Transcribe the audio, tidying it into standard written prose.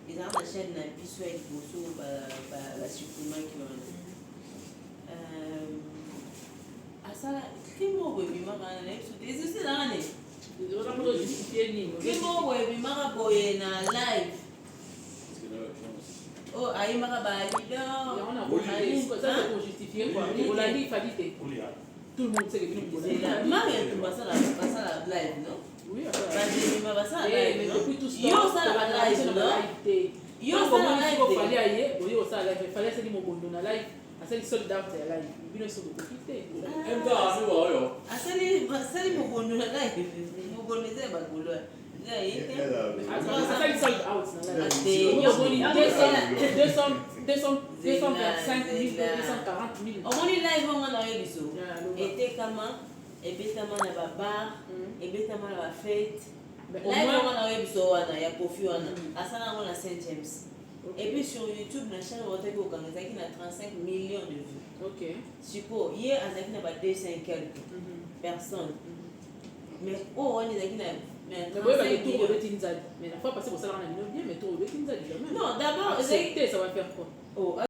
Ils ont la chaîne la plus souhaite pour la supplément qui va ça crimo webi mara na episode ezisi na ne crimo webi mara boye na live oh ayi mara ba leader on a ça c'est pour justifier quoi on l'a dit il fallait tout le monde sait que nous mara tu vas ça la live non oui bah je me va ça live mais depuis tout yo ça la live non yo ça la live il fallait aller yo ça live il fallait c'est mon bondo na live asali sold out ya live bino so ko kite asali mugondo na live mugondo ze bagolo ya yete asali sold out na live yo boni 225 240 000 omoni live on na yebiso ete kama ebetama na ba bar ebetama na ba fête live on na yebiso wana ya kofi wana asala ngona Saint James. Et puis sur YouTube, la chaîne a 35 millions de vues. Ok. Suppose, hier, on a 200 quelques personnes. Mais oh, on est mais la fois passée, vous savez, on a bien, mais tout le temps, non, d'abord, ça va faire quoi?